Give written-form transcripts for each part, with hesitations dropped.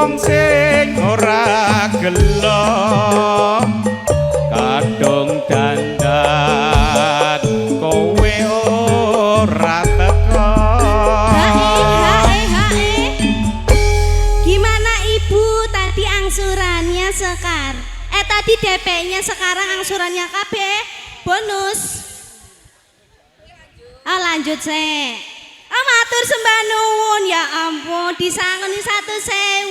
wong sing ora gelo kadung dandan kowe ora teko. Gimana ibu tadi angsurannya tadi DP-nya sekarang angsurannya KB bonus. Lanjut sih. Matur sembah nuwun, ya ampun disangoni 1.000.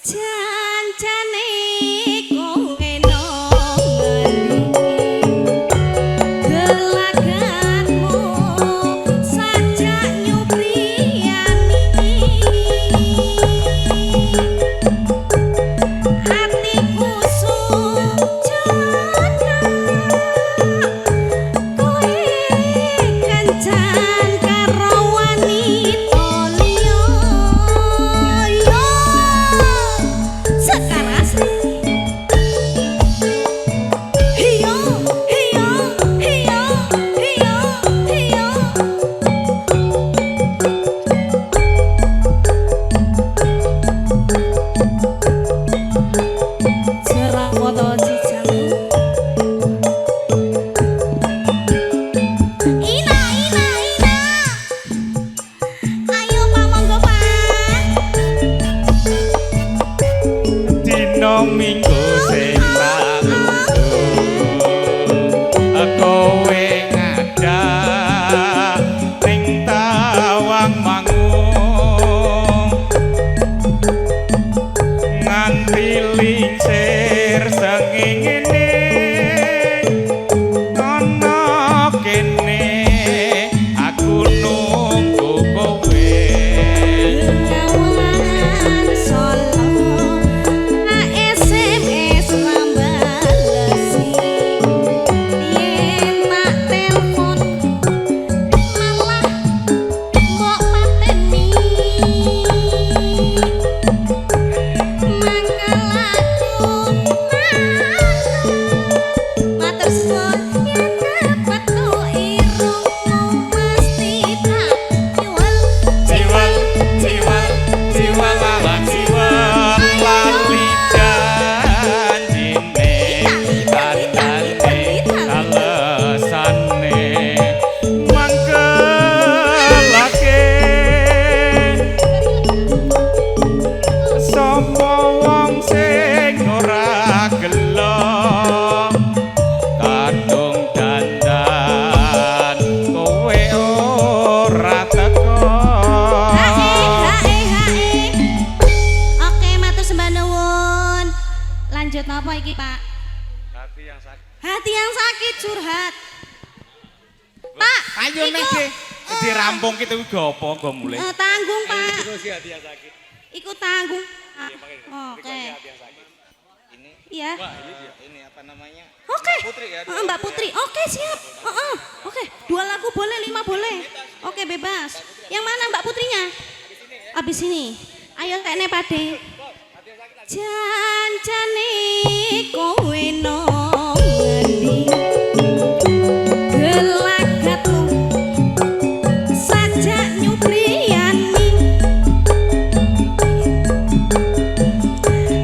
Janjane kowe nang gelaganmu sajak nyupriyani atiku sujana kowe kencan karo wanita liya Sekar asli. Hiyo, hiyo, hiyo, hiyo, hiyo. Cerah foto cijang. Ina, ina, ina. Ayo Pak, monggo Pak. Dino minggu sing kowe ngadah ning Tawang Mangung nganti lingsir sengingine ana kene aku nunggu kowe. Lawan solo SMS lambalesi yen tak telepon malah mbok pateni mangkel aku matur suwun yen dapat ku irungmu mesti tak jual Jiwal, jiwal, jiwal ala jiwal lali janjine tandane alesane mangkelake sapa wong sing ora gelo kadung dandan kowe ora teko. Oke, matur sembah nuwun. Lanjut napa iki, Pak? Hati yang sakit. Hati yang sakit curhat. Pak, Ayo iku, nek dirampung kita iki apa go mulai. Tanggung, Pak. Terus hati yang sakit. Iku tanggung. Pak. Oke. Hati yang sakit. Ini Iya. wah ini apa namanya? Oke. Mbak Putri ya. Mbak Putri. Oke, siap. Oke, 2 lagu boleh, 5 boleh. Oke, bebas. Yang mana Mbak Putrinya? Abis ini. Ayo tekne pade. Janjane kowe nang ngendi gelagatmu sajak nyupriyani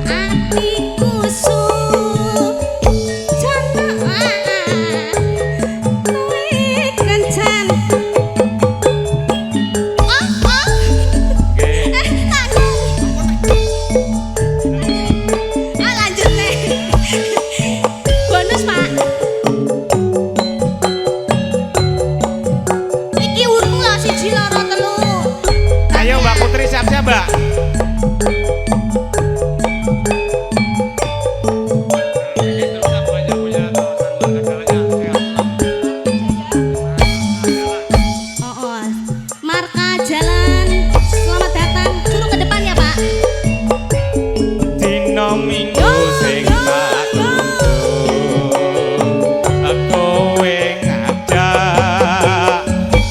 atiku sujana kowe kencan lanjut nih. Bonus Pak. Iki urung lah 1 loro 3. Ayo Mbak Putri siap-siap Mbak. Marka jalan. Selamat datang. Suruh ke depan ya Pak. Dino minggu sing tak kowe ngadah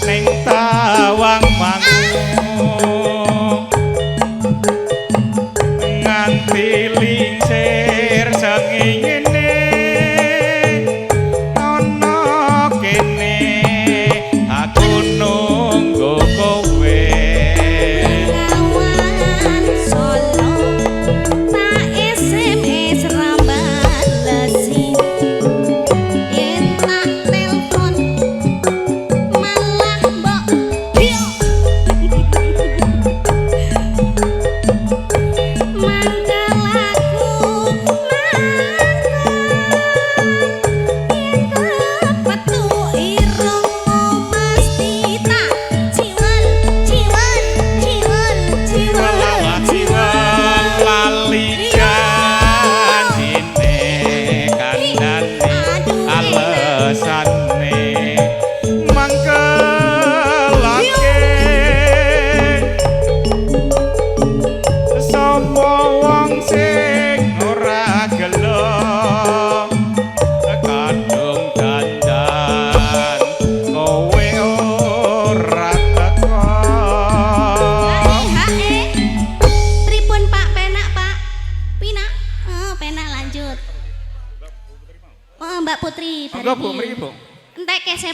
ning Tawang Mangung nganti lingsir sengingine ana kene aku nunggu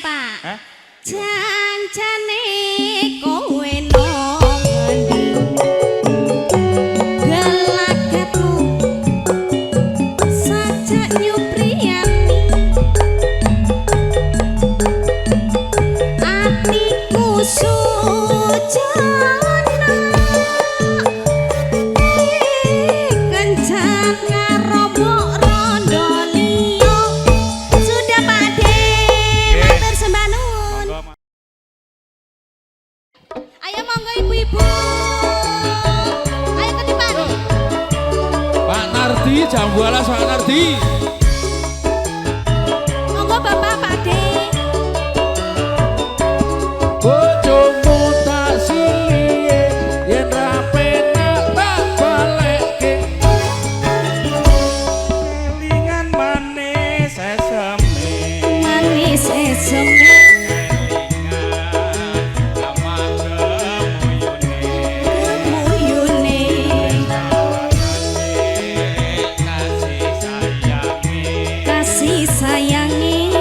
Pak. Hah? Janjane kowe nang endi? Gelagatmu sajak nyupriyani. Atiku sujana kencan ngarobok rondo liya. Sudah Pak De, matur sembah nuwun. Monggo, Ayo monggo ibu-ibu. Ayo ketipan. Pak Nardi, jam 12 Pak Nardi. Monggo Bapak Pak De. Bojomu tak silihe, yen ra penak tak balekke. kelingan manis sesame. Manis eseme Kelingan sama kemuyune. kemuyune. Kasih sayangi. Kasih sayangi.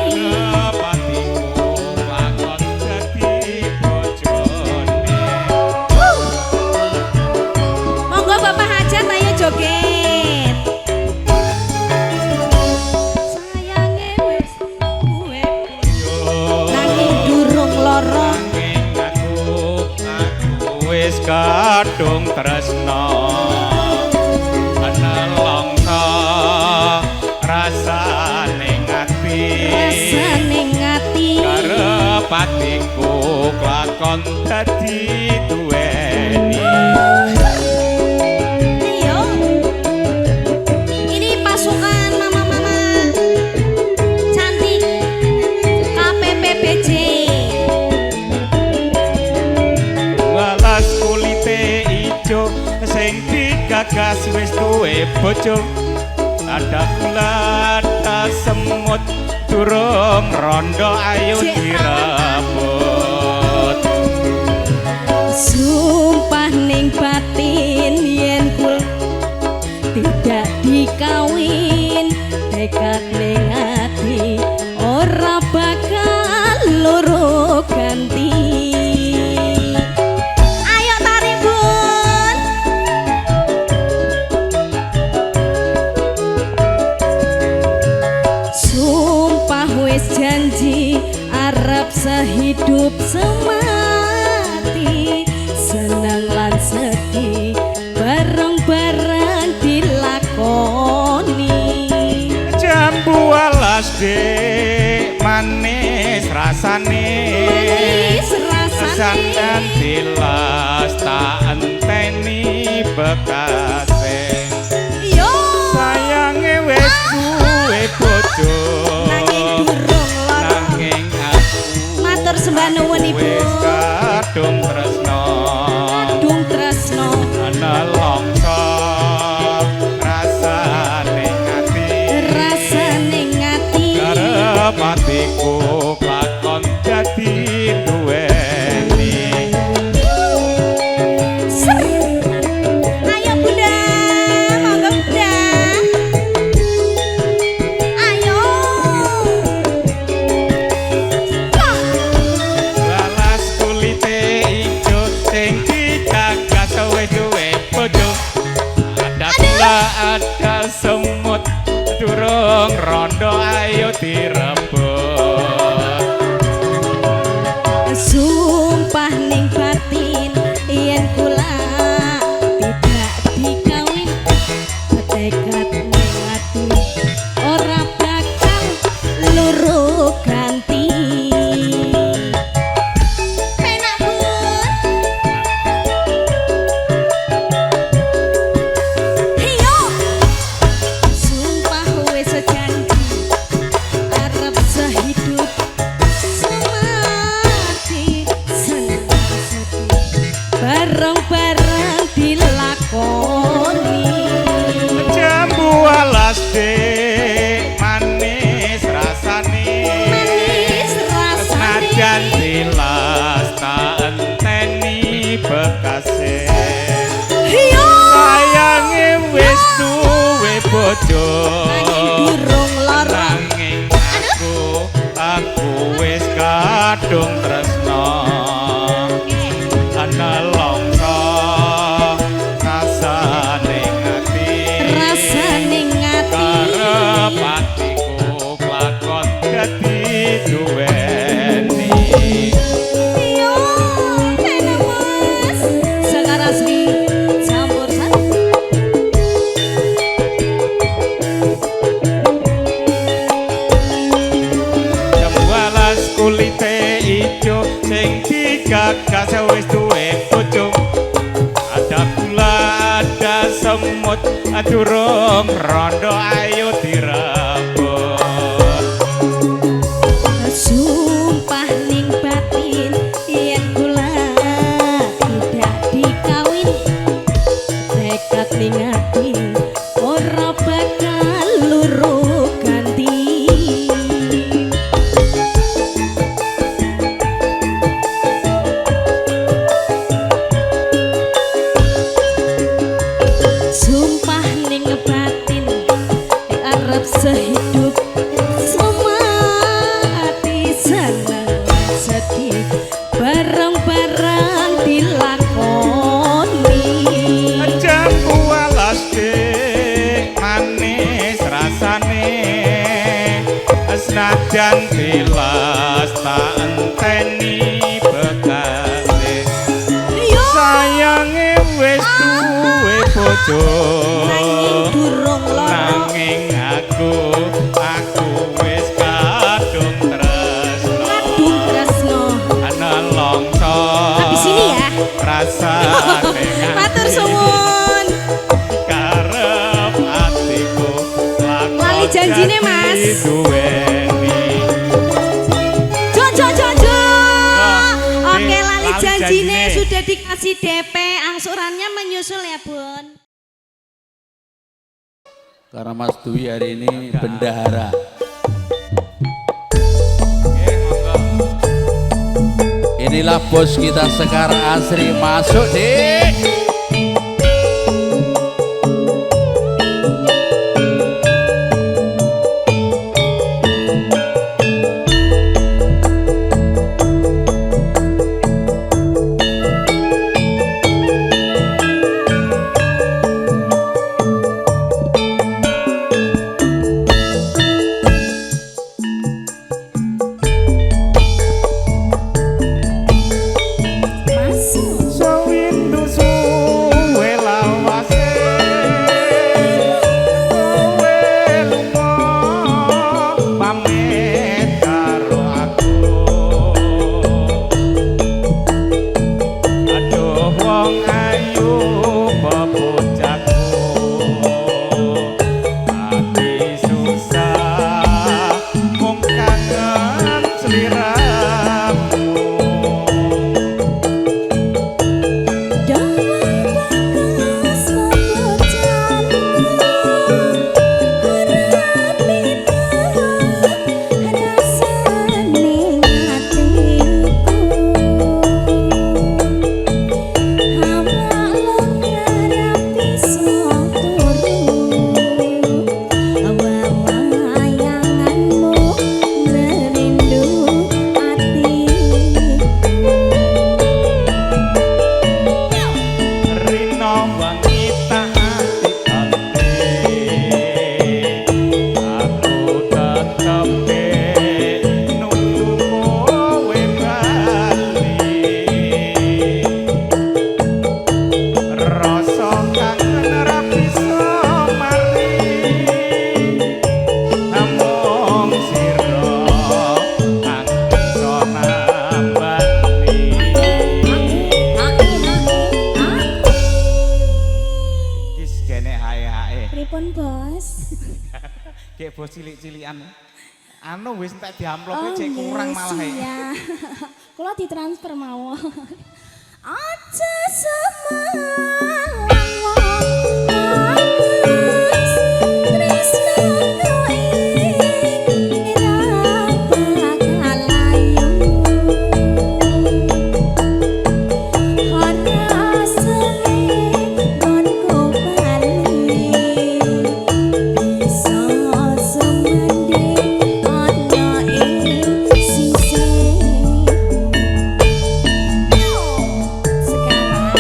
Patiku lakon dadi bojone. Monggo Bapak Hajat ayo joget. Sayange wis duwe nanging durung lara. Nanging aku wis kadung tresno. Nelongso rasane ngati. Rasane ngati. Karep atiku lakon dadi duweni. Ayo. Ini pasukan mama-mama cantik KPPBJ. Walas kulite ijo sing digagas wis duwe bojo. Ada kula ada semut durung rondo ayo Cek direbut. Sumpah ning batin yen kul tidak dikawin, tekad ning ati ora bakal loro ganti. Ayo tari bun. Sumpah wis janji arep sehidup semati, seneng lan sedih bareng-bareng dilakoni. Jambu alas dek manis rasane. Manis rasane. Sandan tilas tak enteni bekase. Yo Sayange wis duwe bojo. nanging durung lara. Nanging aku Matur sembah nuwun Ibu. wis kadung tresno. Dung tresno. Nelongso rasane ngati. Rasane ngati. Karep atiku lakon dadi duweni. Ser. Ayo Bunda, monggo Bunda. Ayo. Lalas kulite ijo sing digagas wis duwe bojo. Ada kula ada semut durung rondo ayo direbut. Sumpah ning batin yen kula tidak dikawin, tekad ning ati ora bakal loro ganti. Penak Bun. Hiyo. Sumpah wis janji arep sehidup semati, seneng sedih bareng-bareng dilakoni. Jambu alas dek manis rasane. Manis rasane. Senajan tilas tak enteni bekase. Hiyo. Sayange wis duwe bojo. Nanging durung lara. Nanging aku wis durung rondo ayo direbut sumpah ning batin yen kula tidak dikawin tekad ning ati ora bakal luru ganti sumpah ning batin arep sehidup semati seneng sedih bareng-bareng dilakoni jambu alas dik manis rasane senajan tilas tak enteni bekane yo sayange wis duwe bojo nanging durung lara nanging aku wis kadung tresno kadung tresno ana longso habis ini ya rasa matur suwun karep atiku lali janjine mas duweni Jojo oke lali lali janjine janjine. sudah dikasih DP angsurannya menyusul ya bun Karena Mas Dwi hari ini bendahara. Inilah bos kita Sekar Asri masuk dik. sawindu suwe lawase kowe lunga pamit karo aku aduh wong ayu bebocahku ati susah mung kangen sliramu Rino wanita ati aku tetep nunggu kowe bali rasa kangen ra bisa mari namung sira kang bisa nambani Kis kene hae-hae. Pripun bos? Kayak bos cilik-cilikan. Anu wis entek diamplope cek kurang malah e. Iya. Kula ditransfer mawon. Aja semalang bagus tresno ing ira bakal ayu ana sene gonku bali bisa sumende ana ing sisih sekarang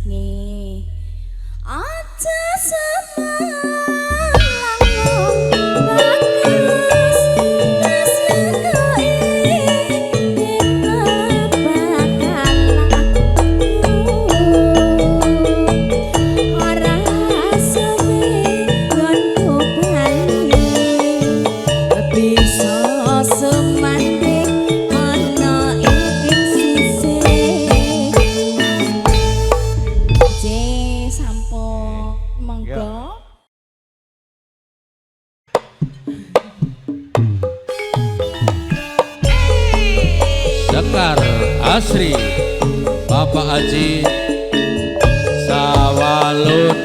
Nggih. Aja sampun monggo. Sekar Asri Bapak Haji Sawaludin.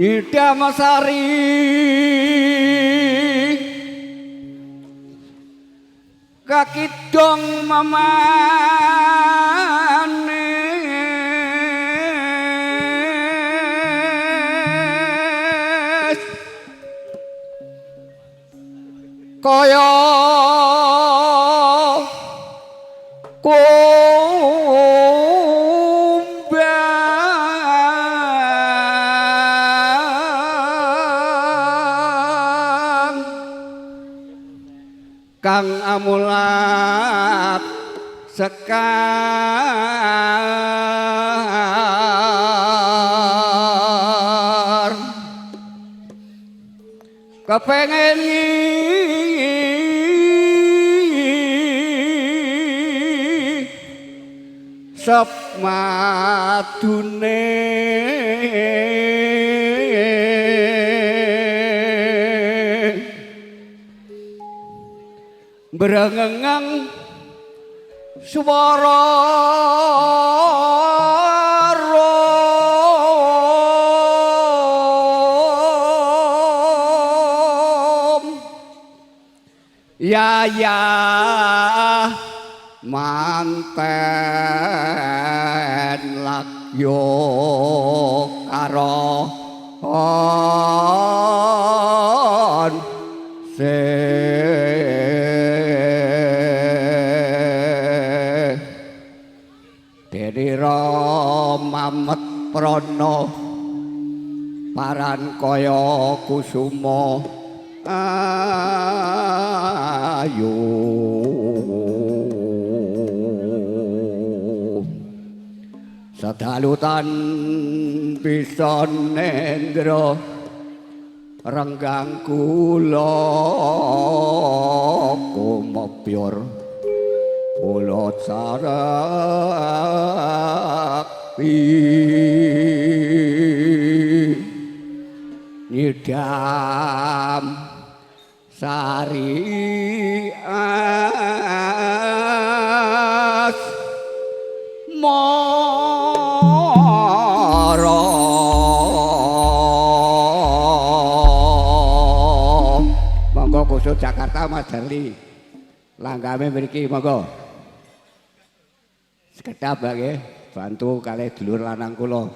Nyidamasari kakidong mamanes kaya kang amulat sekar kepengen sep madune berengengang swara rom ya manten lakyo karo Mamet Prana paran kaya kusuma ayu sadalutan bisa nendra renggang kula kumepyor ulot sarakti nyidam sari as mara monggo kusut Jakarta Mas Darli langgame mriki monggo sekedap nggih bantu kalih dulur lanang kula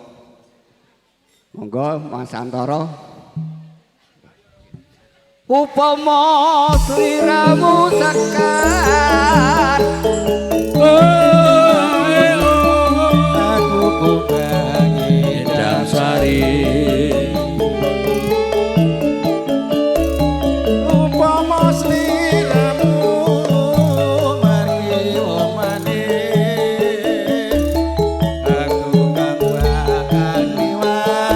monggo Mas Santoro upama sliramu sekar aku kupengi dasari upama sliramu margi omane aku kang bakal niwali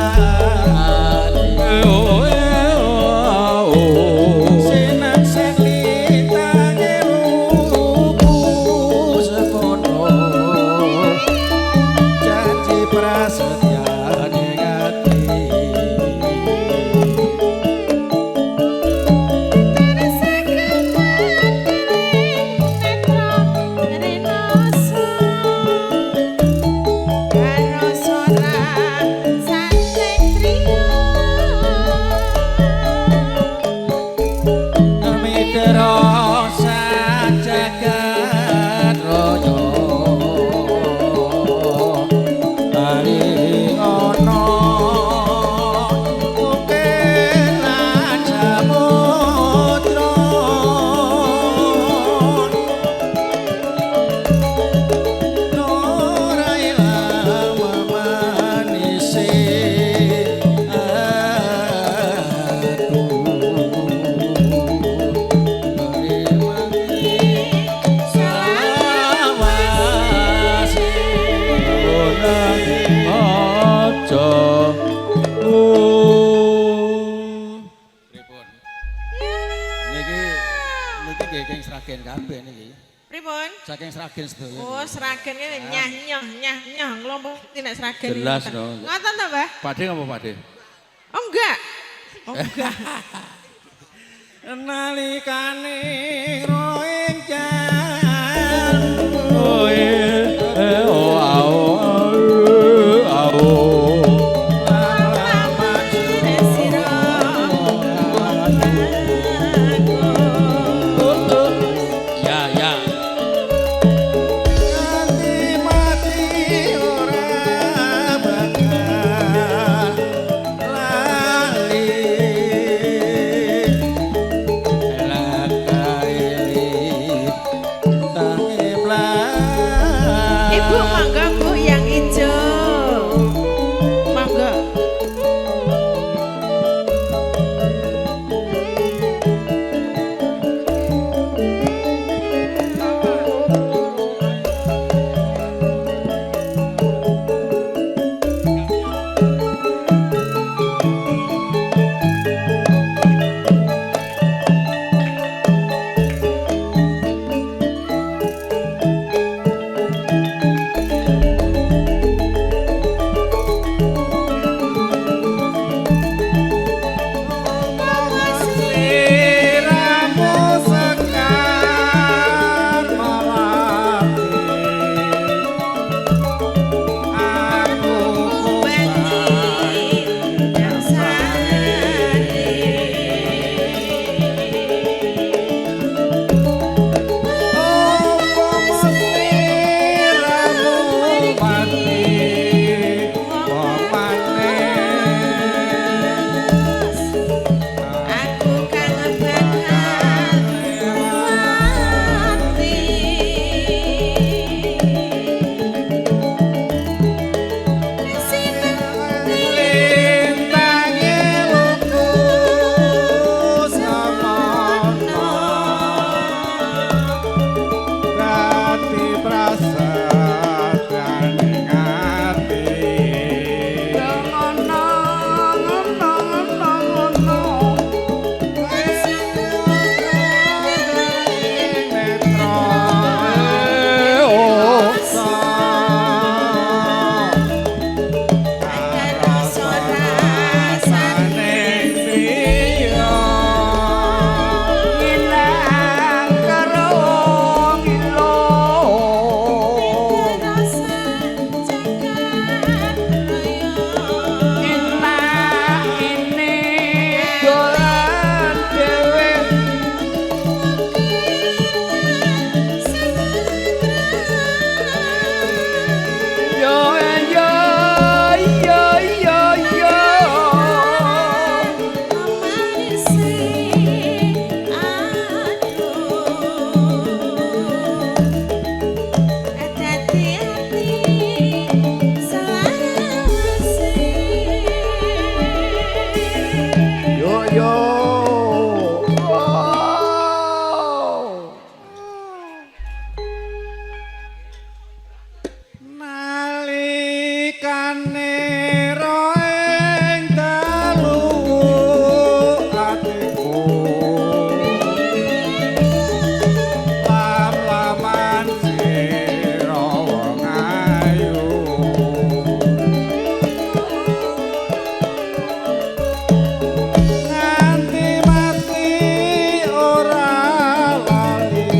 senang seni tangi ruku sepono janji prasetya negati saking Sragen sedaya. Oh, Sragen ini nyah ngelompok tidak Sragen. Jelas no. Ngoten to, Mbah? Pakde ngapa Pakde? Oh enggak. Oh enggak. nalikane roeng jan manero ing dalu atiku lam-laman sira wong ayu nganti mati ora lali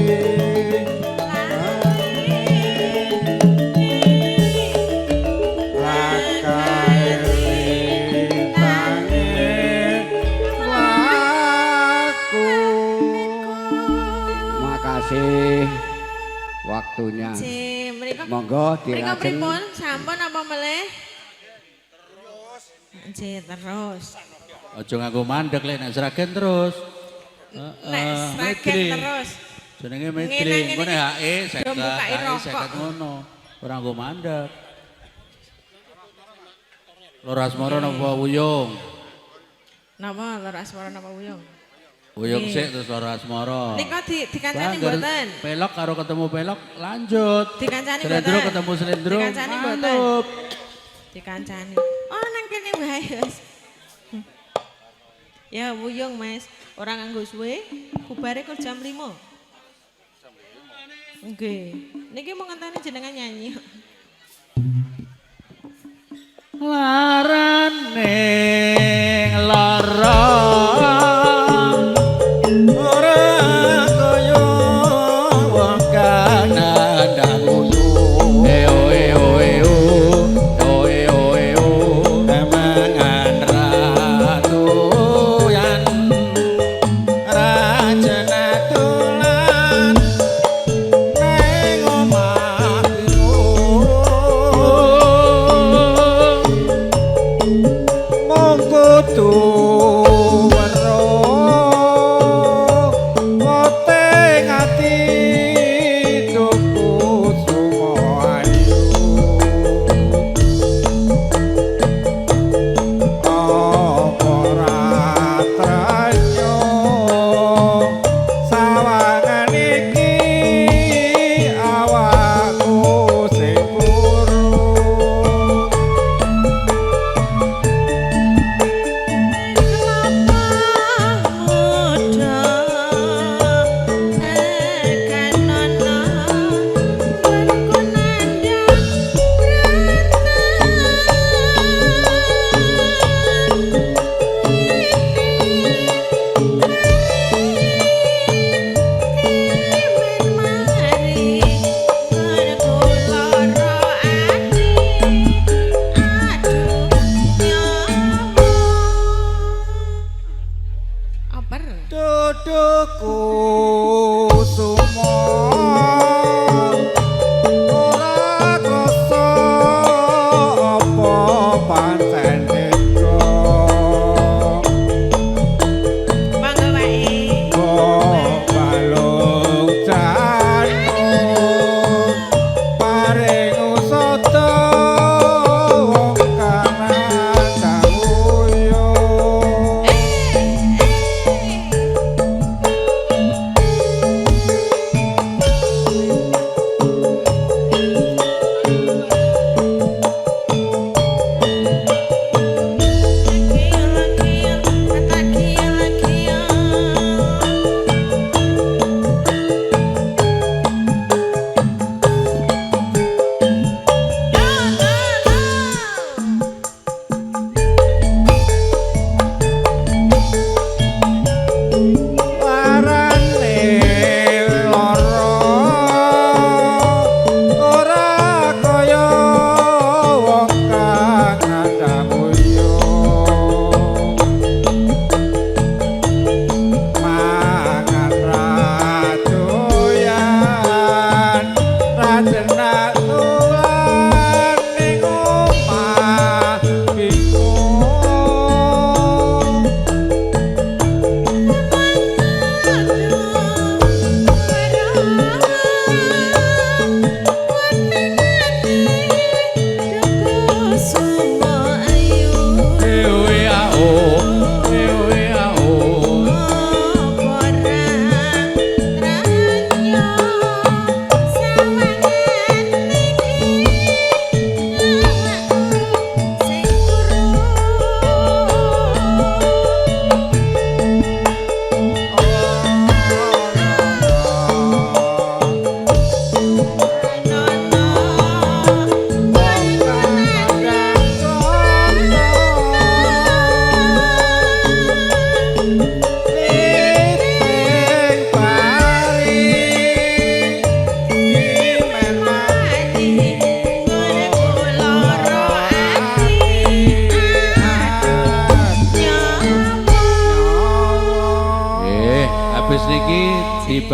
Makasih waktunya. Cih, mereka Monggo mereka dilajeng. pripun sampun apa meleh? Cih, terus. Aja nganggo mandek lek nek seragen terus. Nek sragen Medri. terus. Jenenge Ngene, Medri, ngene ngene iki. HE Do mbukai rokok. 50 ngono. Ora nggo mandek. Loro asmara napa wuyung? Napa loro asmara napa wuyung? Wuyung Nggih. sik terus loro asmara. Nika dikancani Bangger, mboten? Pelok karo ketemu pelok lanjut. Dikancani Selendro mboten? ketemu selendro. Dikancani mboten? mantap. Dikancani. Oh, nang kene wae, Mas. Ya wuyung, Mas. Ora nganggo suwe, bubare kok jam 5. Nggih. Niki mau ngenteni jenengan nyanyi. Larane lara ora kaya wong kanandang eo eo eo eo eo mangan ratu yan rajana tulan neng omahku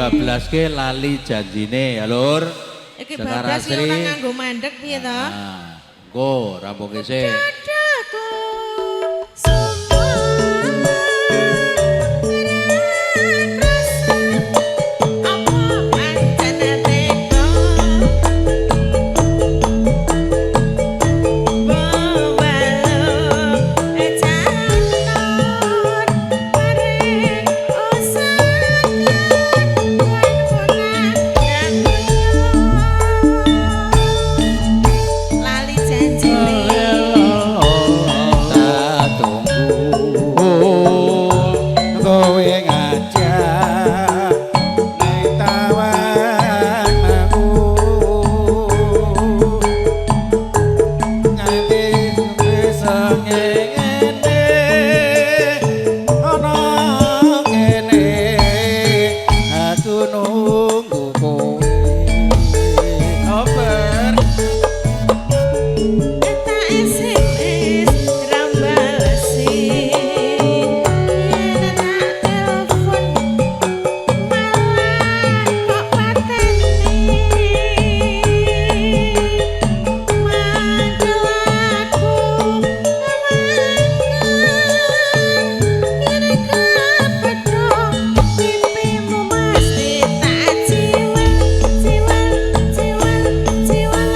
bablaske lali janjine ya Lur. Iki Sekar bablas iki Asri. ora nganggo mandek piye to? Nah, go rambuke sik. Dadaku semua apa pancen teko bawalu ejanon maring usahakan lali janjine Tak tunggu kowe ngajak ning taman aku nganti bisa ngene ana kene aku nunggu kowe over eta SMS rambalesi yen tak telepon malah kok pateni manggil aku yen kepethuk pipimu mesti tak jiwel jiwel jiwel jiwel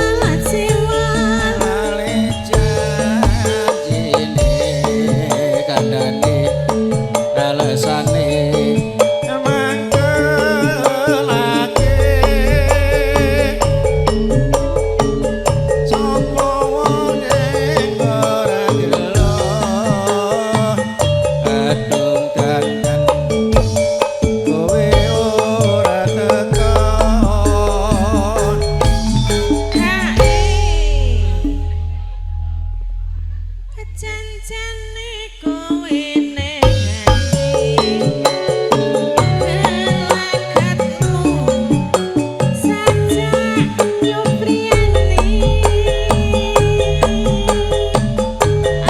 jiwel lali janjine kandhane alesane mangkelake sapa wonge ora gelo adung dandan kowe ora teko kejanjane kowe negani gelagatmu saja nyupriyani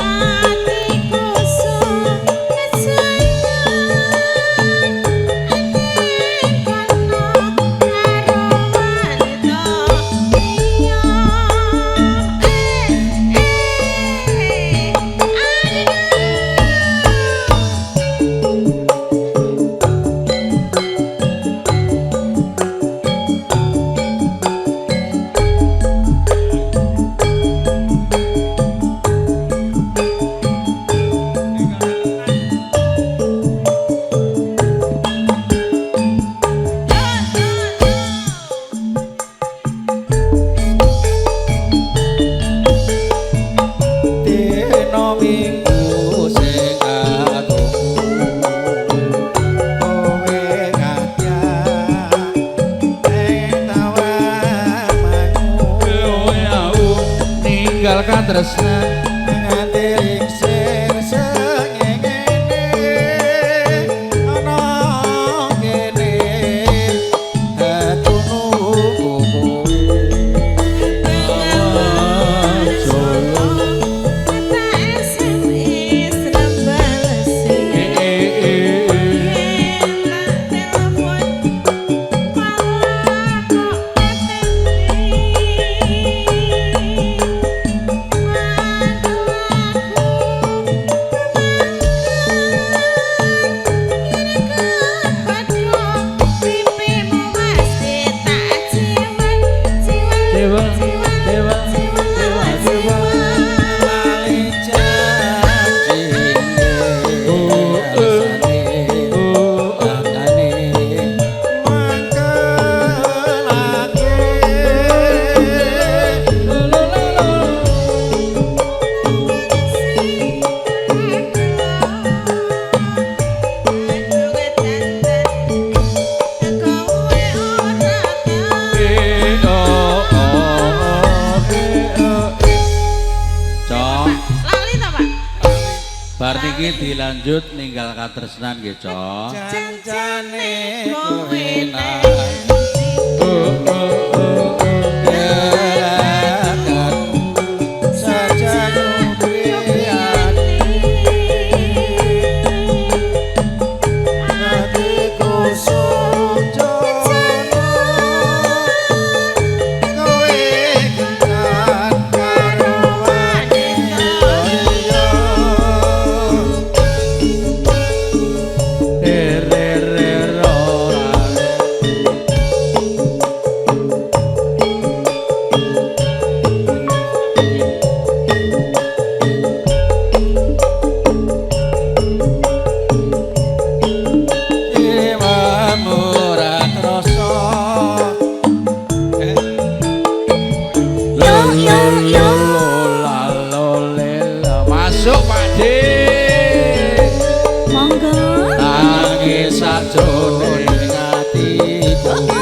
atiku sayang kono karo wanita liya dina minggu sing aku kowe ngajak ning taman kowe au ninggal katresnan nganti lingsir sengenge ana kene aku nunggu Bar niki dilanjut ninggal katresnan nggih, Cok. Janjane kowe Hatiku sujud masuk Pakde. Monggo. Nangis sajroning atiku.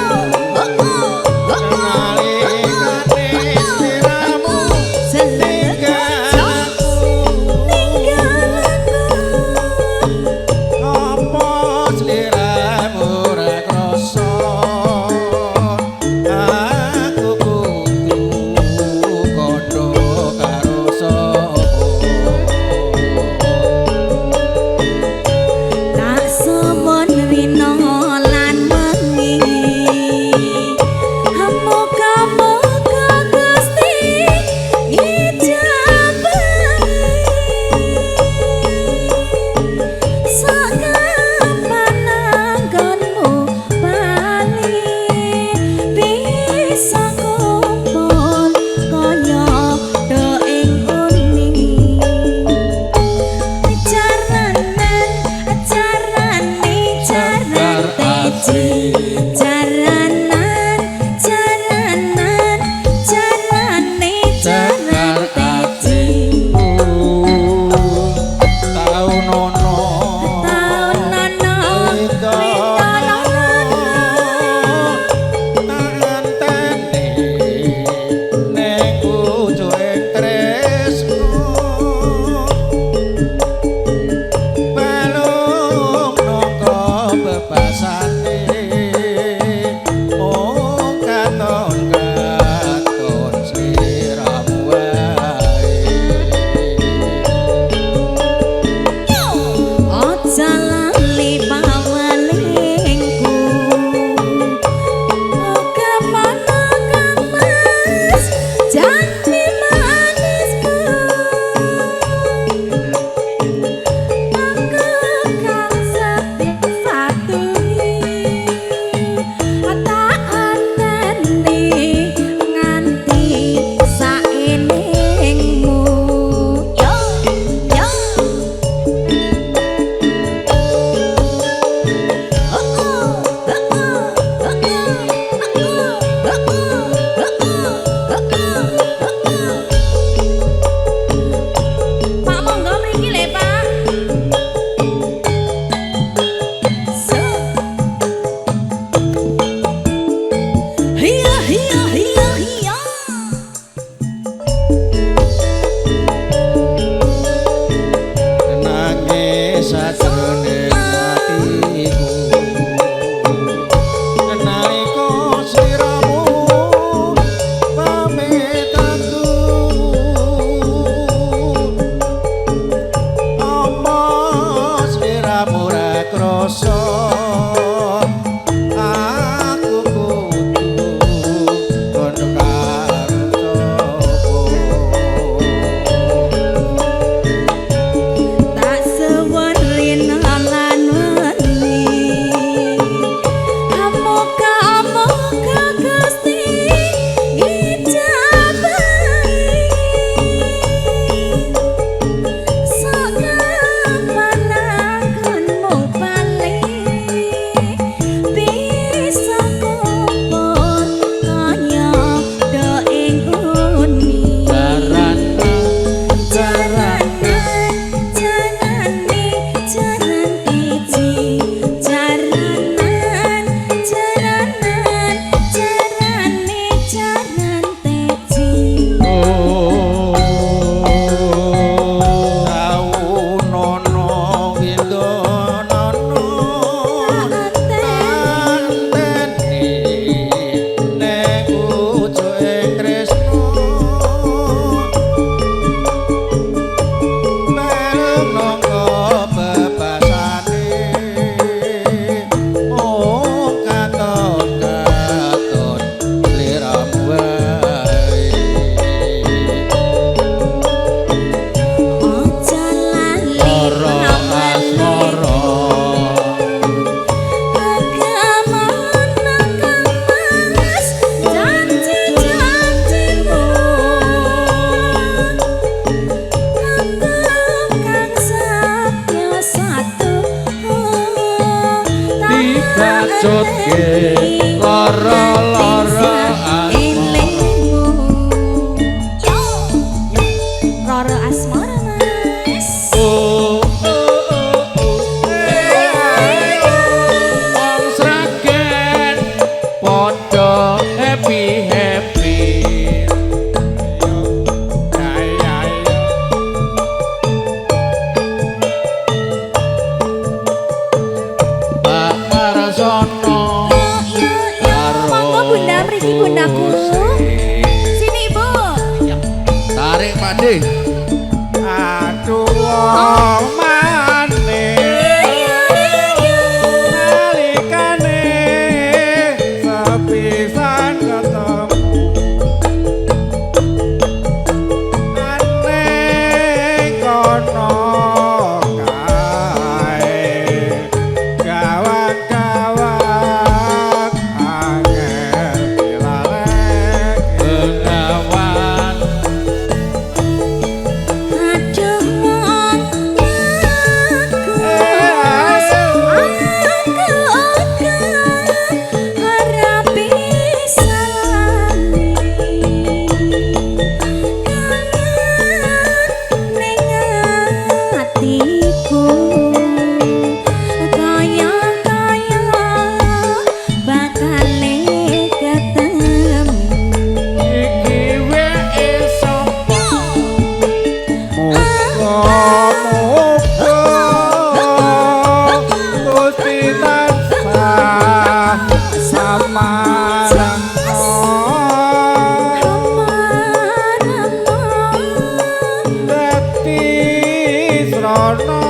rono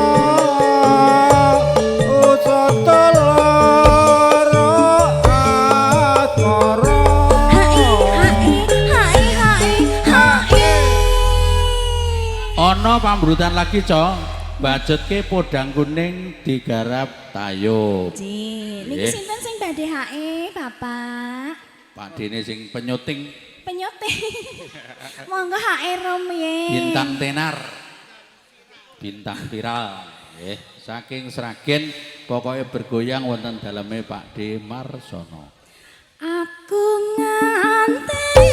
usata lara asmara Ana pambrutan lagi, Cong. Bajutke podang kuning digarap tayo. Ji, niki sinten sing badhe hae, Bapak? Pak Dene sing penyuting Penyoting. Monggo hae rom ye. bintang tenar. Bintang viral. Saking Sragen pokoknya bergoyang wonten daleme Pak D Marsono. Aku nganteni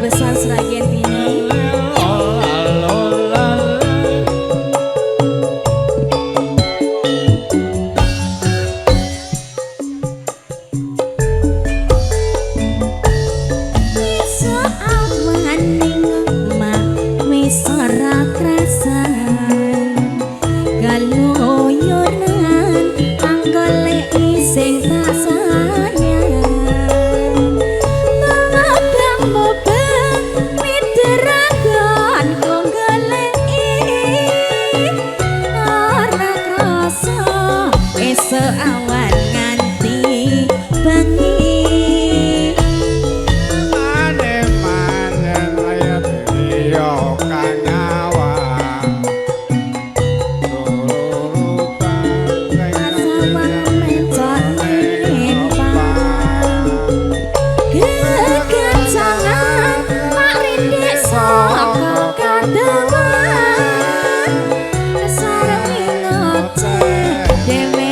besar Sragen ini. Bisa amaning mak wis ora krasan galoyonan anggoleki sing tak sayang. Seawan nganti bengi manen ayat yo kang nyawang turutan asawang mencot nempang kekencangan mak rindik saka kandengan sareng ngoceh dewe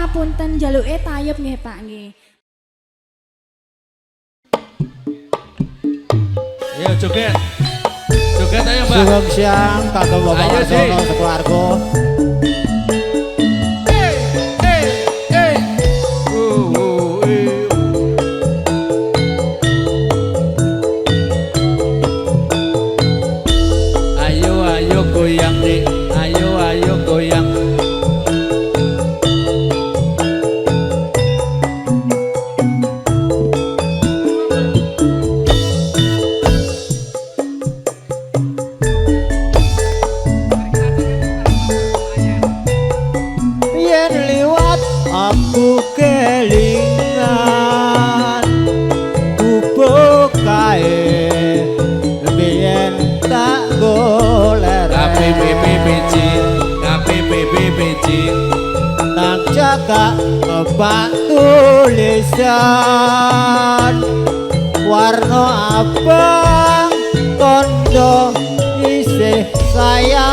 ngapunten jaluke tayub nggih Pak nggih. Ayo joget. Joget ayo, Mbak. Sugeng siang kagem Bapak Ayo, Ji. Marsono sekeluarga. Ayo ayo goyang Dik. Ayo ayo goyang. Yen liwat aku kelingan bubuk kae biyen tak golek KPPPC nang jaga ngebak tulisan warna abang kondo isih sayang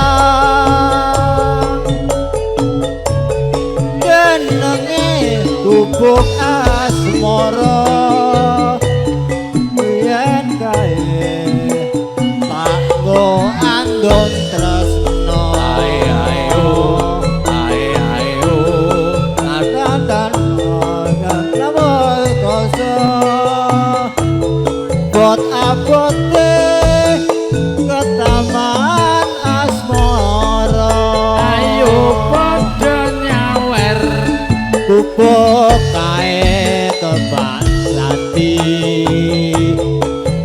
jenenge bubuk asmara yen kae tak go andon tresno Gubuk kae kebak lati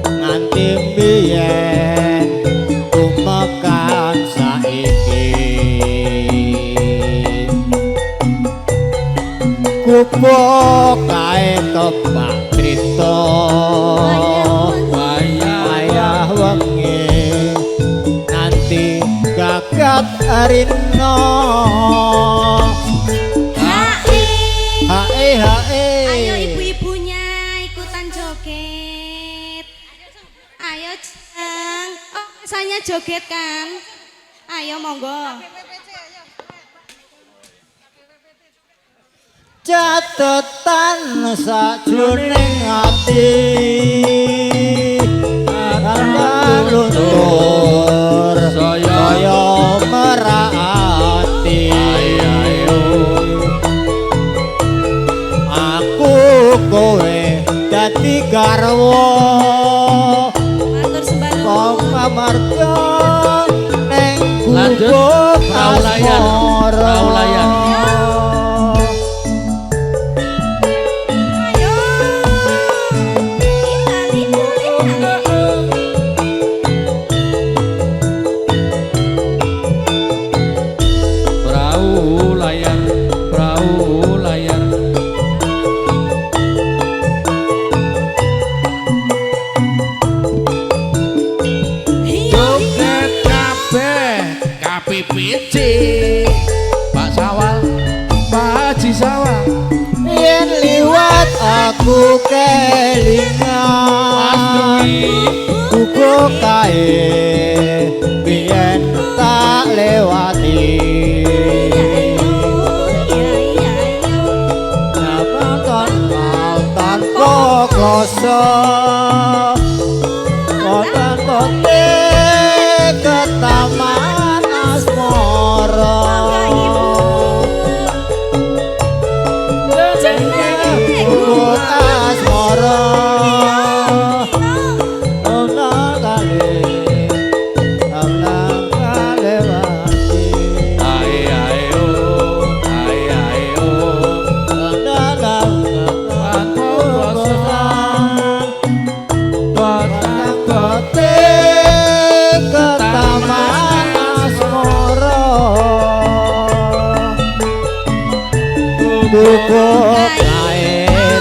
nganti biyen tumekan saiki Gubuk kae kebak crita wayah wengi nanti gagat arina Ayo ibu-ibunya ikutan joget. Ayo Jeng. Oh, saya joget kan? Ayo monggo. catetan sajroning ati luntur saya merati aku kowe dadi garwa Matur sembah kok amarga ning Lanjut, gubuk perahu layar, asmara. perahu layar. Ayo. Lila, lila, lila. Perahu layar, perahu layar. Joget kabeh KPPC. Pak Sawal, Pak Haji Sawal. Yen liwat aku kelingan gubuk kae biyen tak lewati Nabatan mau tanpa kloso Kotan kote ke taman asmara Gubuk asmara Onang kali wati Ae ae oh, ae ae oh. Kotan kote ke taman asmara Gubuk kae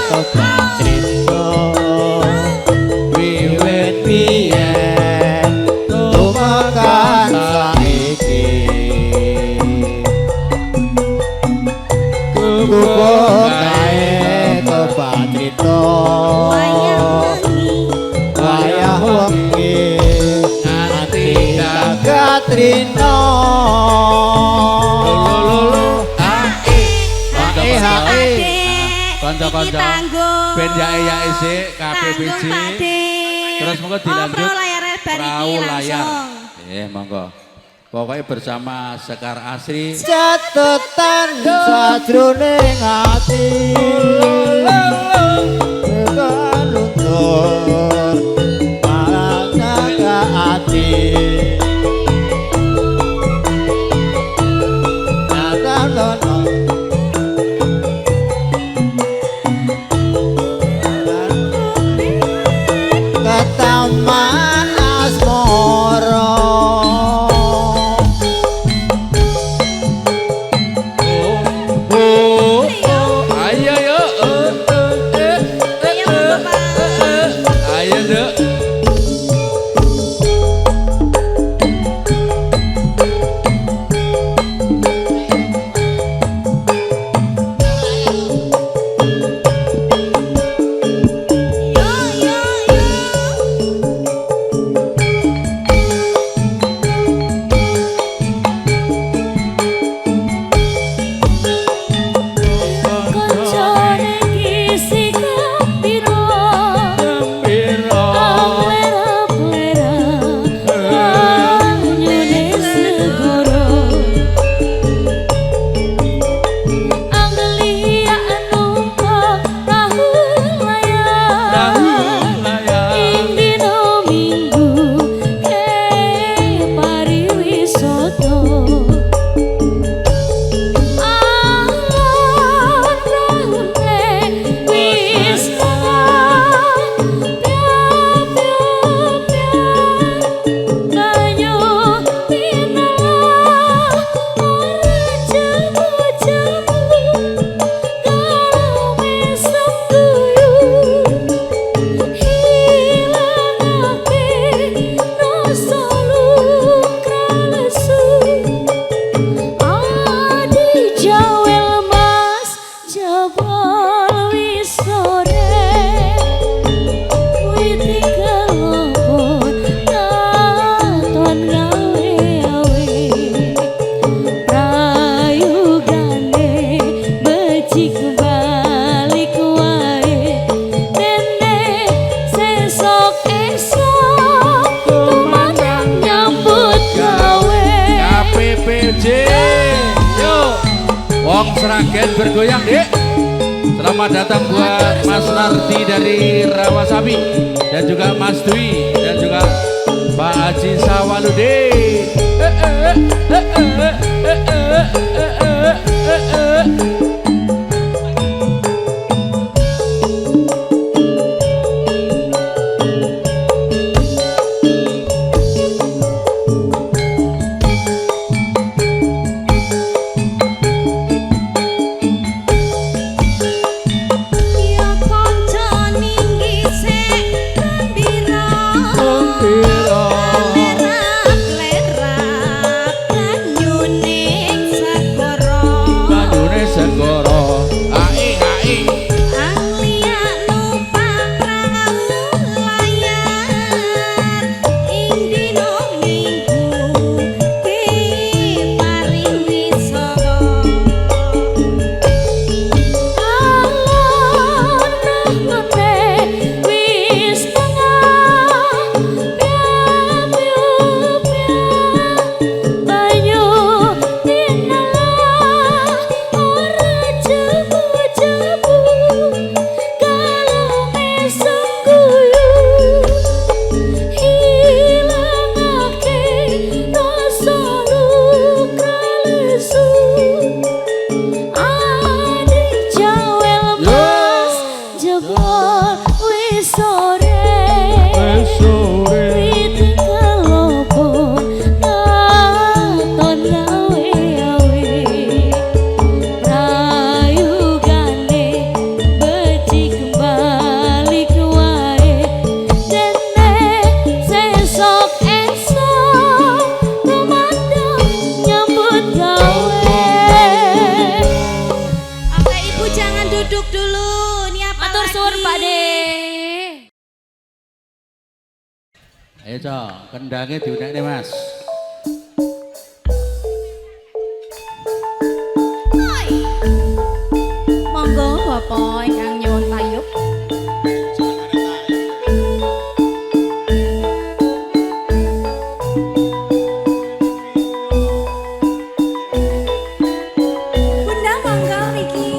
topang crita wiwit biyen tumakan saiki Gubuk kae topang crita wayah wengi nganti gagat rina Kanca-kanca ben yae sik KPPC. Terus monggo dilanjut perahu layar perahu layar. langsung. Monggo. Pokoknya bersama Sekar Asri. catetan sajroning ati tekan luntur malah naga ati Natalono ke taman asmara Ayo yo. Ayo, Bapak. Ayo Seragen bergoyang, Dek. Selamat datang buat Mas Nardi dari Rawasapi dan juga Mas Dwi dan juga Pak Haji Sawalude. Ayo cok, kendangnya diunek nih mas. Monggo bapak ingkang nyuwun payung. Bunda monggo iki.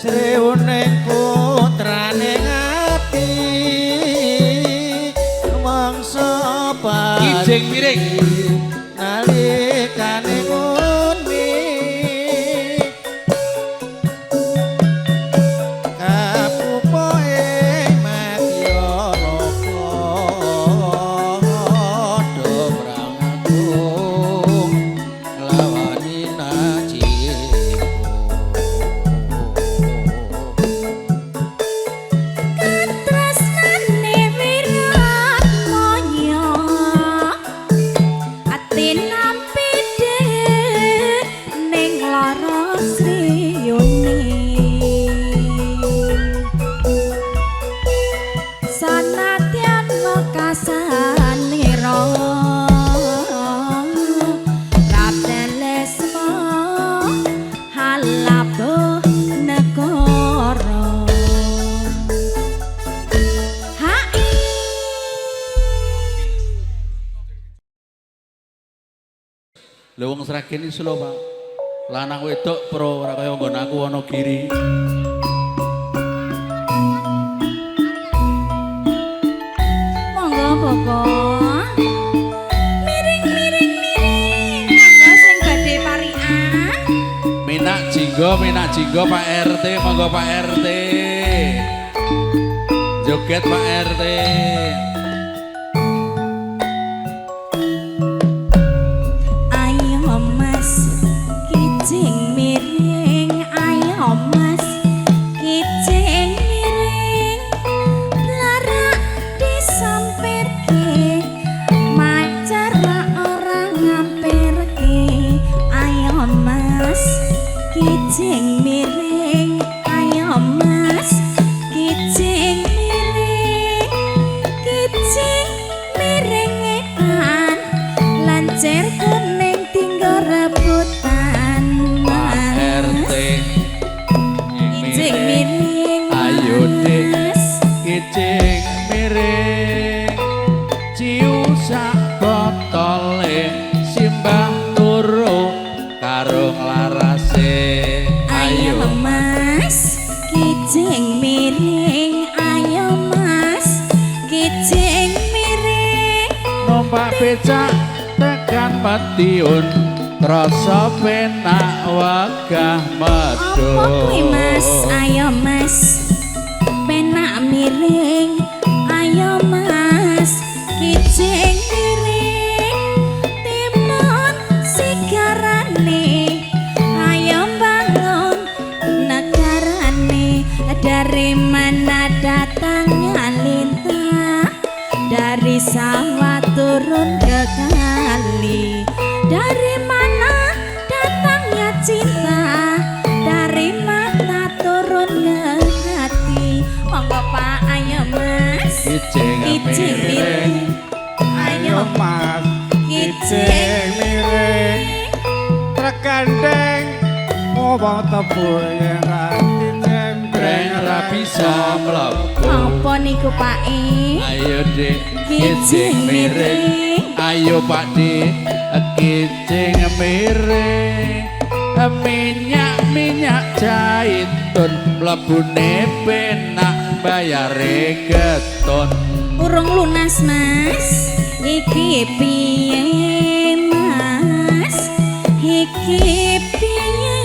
srewuning putrane ati mangsa Kijing miring nalikane nguni kapupoe madya raka dobrangagung lawani najiko Tresnane wirat moyo ati nampi dhewe ning lara sriyone sanadyan wekasane ra ratelesmo halapo negara lho wong Sragen iki lho Pak lanang wedok pro ora kaya nggon aku ana giri monggo Boko miring monggo sing badhe parian minak jinggo Pak RT monggo Pak RT joget Pak RT ayo mas kijing miring ayo mas kijing miring blarak disampirke macar orang ngampirke ayo mas kijing miring ayo mas kijing miring edan lancer kuning tinggo rebutan Pak RT kijing miring ayo Dik mas kijing miring ciu sak botole simbah turu karo larase ayo mas kijing miring ayo mas kijing miring numpak becak tekan Madiun krasa penak wegah medhun apa kuwi mas ayo mas penak miring ayo mas kijing miring timun sigarane ayo bangun negarane dari mana datangnya lintah dari sawah turun ke kali dari mana datangnya cinta dari mata turun ke hati monggo Pak ayo mas kijing kijing miring ayo Mas kijing miring trekandeng ngomong tebu yang hati breng ra bisa mlebu apa niku Pak ayo Dik Kijing kijing miring miring. ayo Pak Dik kijing miring minyak jaitun mlebune penak bayare keton urung lunas mas iki piye mas iki piye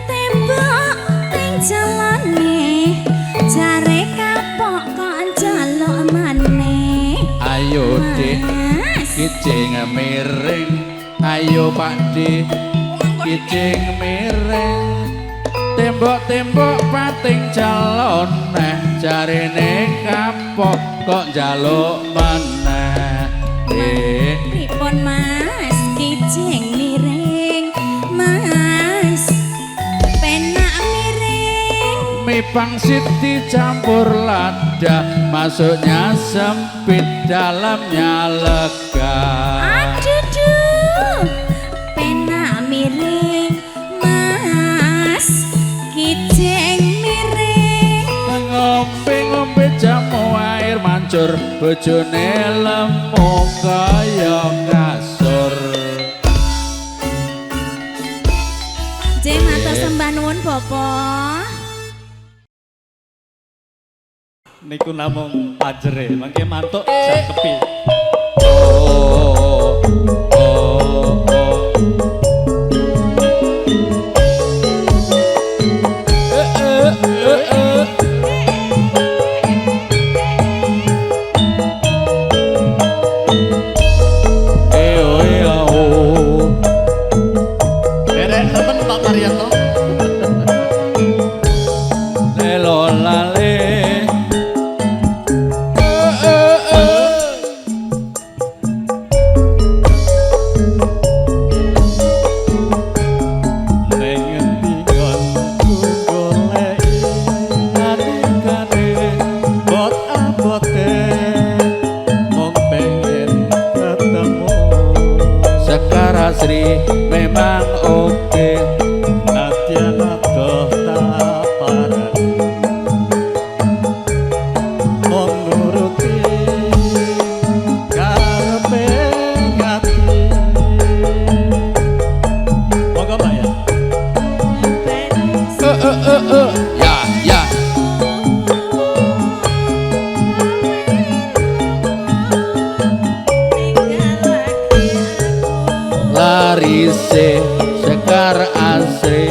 tembok ning jalane jare kapok kok njaluk maneh ayo Dik mas kijing miring ayo Pak Dik kijing miring tembok-tembok pating calon jarene kapok kok njaluk maneh pripun mas kijing miring mas penak miring mie pangsit dicampur lada masuknya sempit dalamnya lega aduh penak miring mas kijing miring ngombe-ngombe jamu air mancur bojone lemu kaya kasur Jih matur sembah nuwun Bapak. Niku namung pajere, mangke mantuk jangkepi. Oh, oh, oh. Derek temen Pak Maryanto. Lelo lale. Ning endi konku goleki adik-adik bot abote mung pengen ketemu. Sekar Asri memang oke. Nadyan adoh tak parani mung nuruti karepe ngati. Monggo Mbak ya. Ya, ya. Larise Sekar Asri.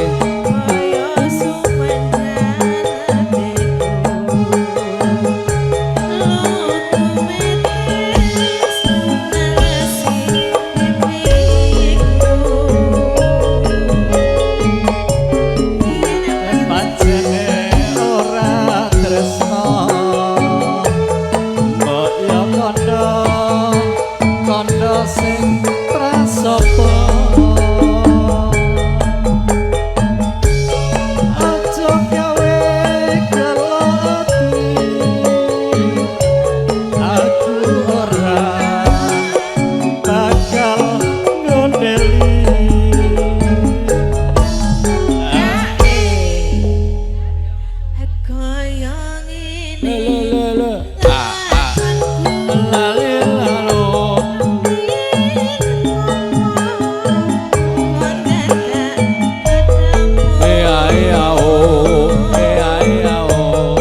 Pancene ora tresno mbok yo kandha sing prasopo. Aja gawe gelo ati aku ora bakal ngondeli. Lale lalo. Ea ea oh, ea ea oh.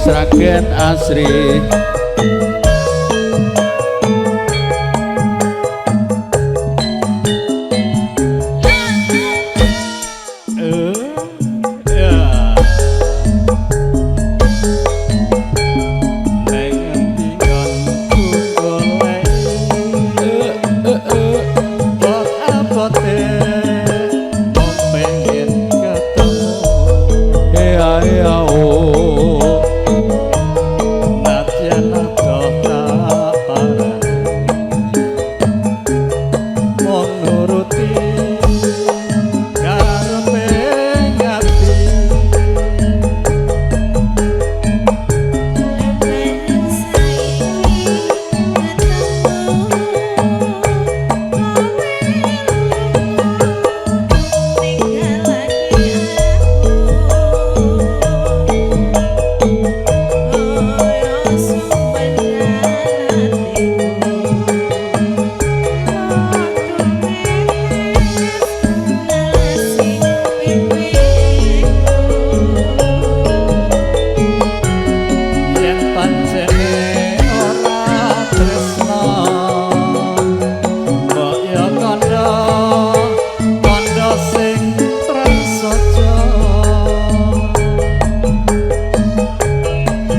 Sragen Asri. Ea ea oh. Nadyan adoh tak parani mung nuruti karepe ngati. Yen pancene ora tresno mbok yo kandha sing prasaja.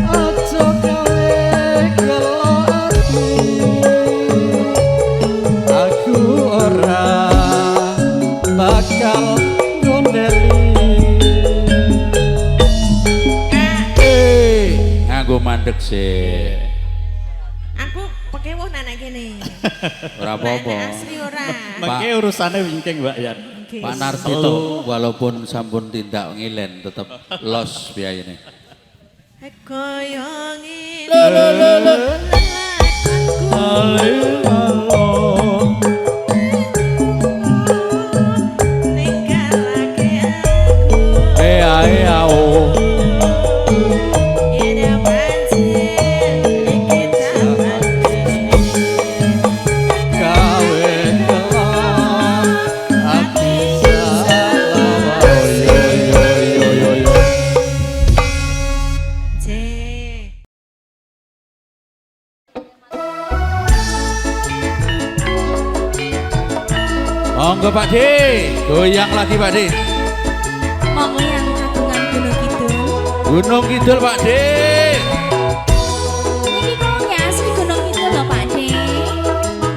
Aja gawe gelo ati aku ora bakal ngondeli. Nganggo mandek sih. Aku pekewuh nang kene. Ora apa-apa. Asli ora. Mangke urusane wingking Mbak Yan. Oke. Pak Nartito walaupun sampun tindak ngilen tetap los biayanya. Kaya ngene. Ninggalake aku. Ea oh. Yen pancen iki tamane. Gawe kelon ati salah. Yo. Cek. Monggo Pak De, goyang lagi Pak De. Monggo yang kagungan Gunung Kidul. Gunung Kidul Pak De. Niki kok nggak asli Gunung Kidul loh Pak De.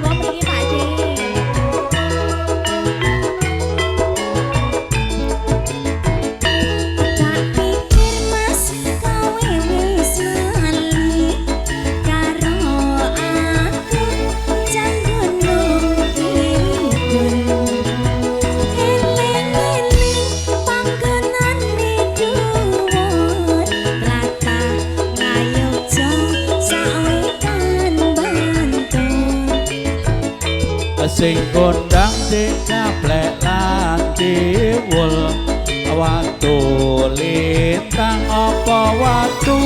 Monggo mriki Pak De. Tak pikir Mas kowe wis lali karo aku jan Gunung Kidul. Eling-eling panggonane dhuwur rata ngayogja sawetan Bantul. Sing kondang dikaplek lan diwul watu lintang apa watu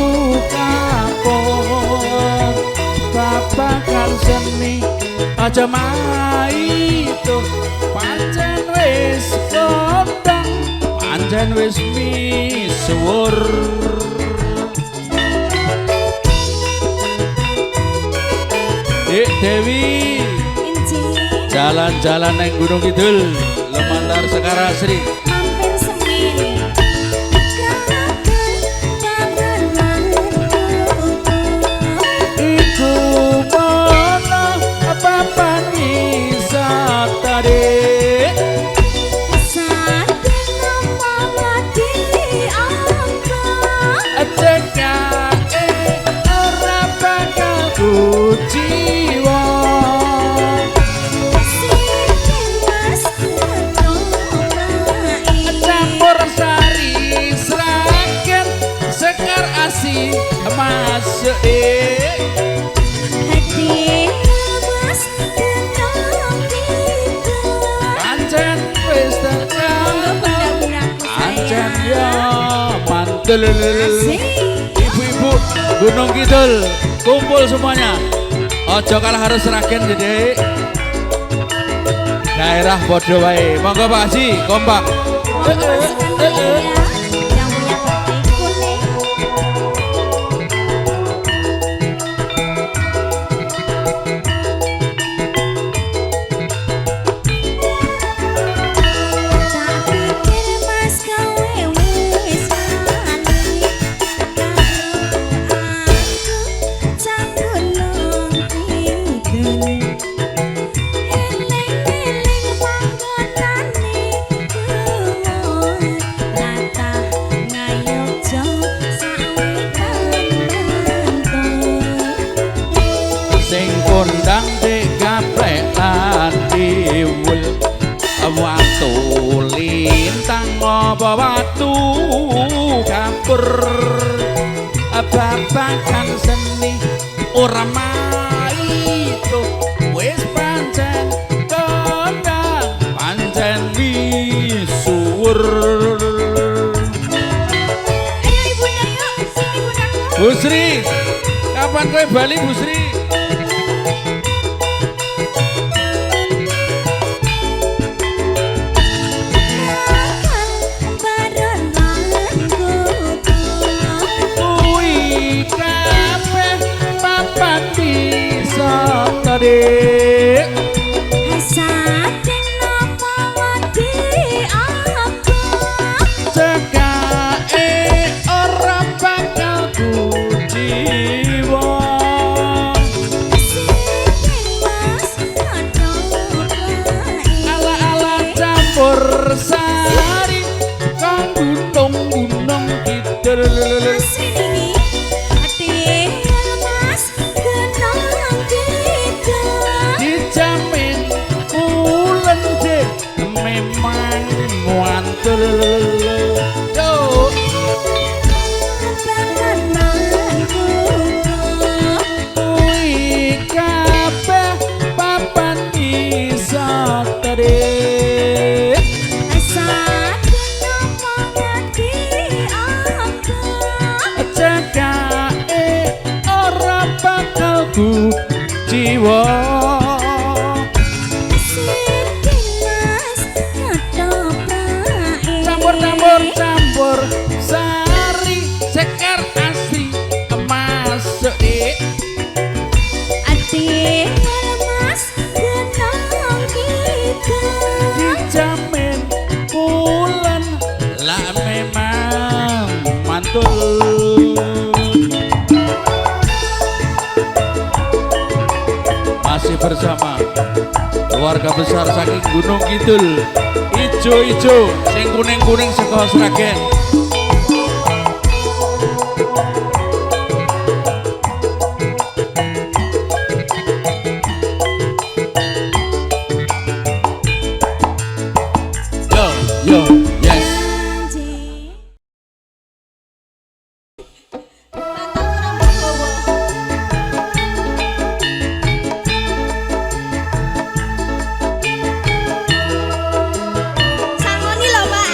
kapur babagan seni aja maitu pancen wis kondang pancen wis misuwur. Dik Dewi jalan-jalan neng Gunung Kidul Lemantar Sekarasri. Mampir semen Iku mana apa wisata dek saden nama di angka cekake ora bakal kuciwa campur sari seragen sekar asi masuk pancen wis tekan pancen ya mantul. Ibu-ibu Gunung Kidul kumpul semuanya. Ojo kalah harus seragen jadi daerah podo wae. Monggo Pak Haji kompak. yang punya batik kuning. Tak pikir Mas kowe wis lali karo aku jan Gunung Kidul. Eling-eling panggonane dhuwur rata ngayogja sawetan Bantul. Sing kondang dikaplek lan diwul watu lintang apa watu kapur babagan seni ora maitu wis pancen kondang pancen misuwur. Ayo ibunya yuk, sini bundaku. Bu Sri, kapan kowe bali Bu Sri? Makan baron lan kutu. Kuwi kabeh papat bisa tadi. Saden nama wadi aku. Cekake ora bakal kuciwa. Sing Mas kadang Ala-ala campur sari kang gunung-gunung kidul. sini ati Mas Gunung Kidul. Dijamin ulen dek memang tuku jiwa. Campur sari sekar asri masuk dik. Adik mas benang kita Dijamin bulan lah memang mantul. Masih bersama keluarga besar saking Gunung Kidul, ijo-ijo sing kuning-kuning saka Sragen. Yo, yes. Sangoni lho Pak.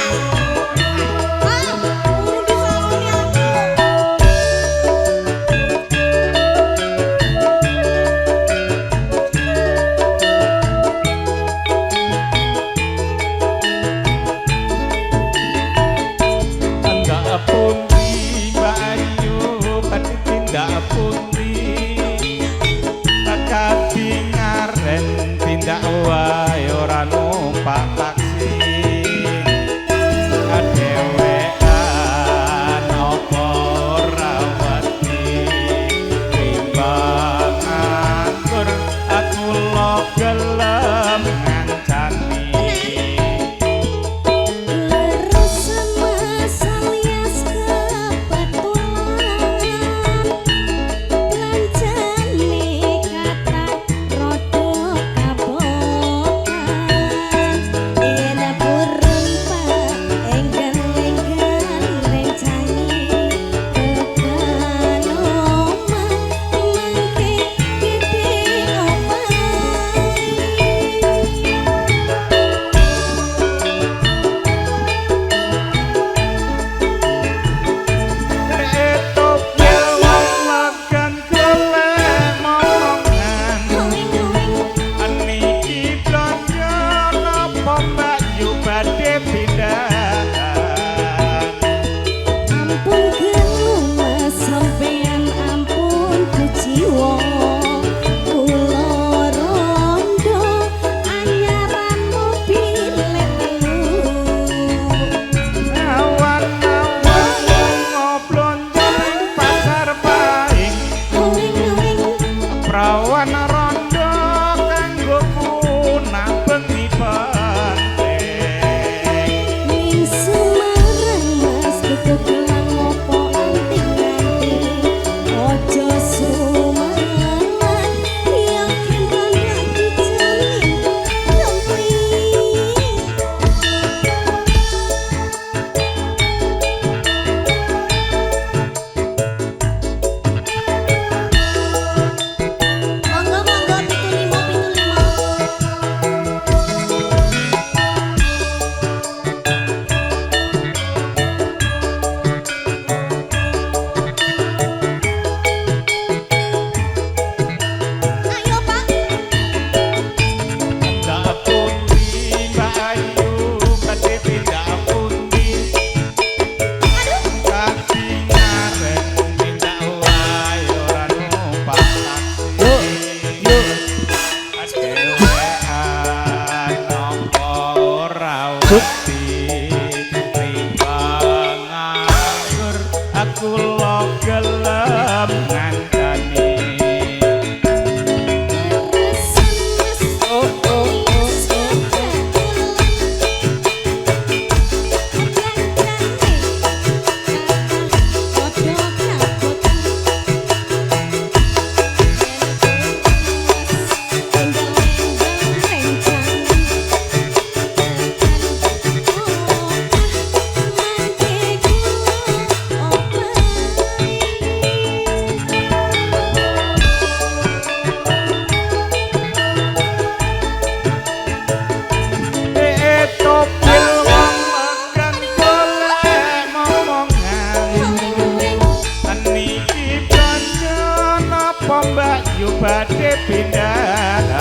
badhe pindahan.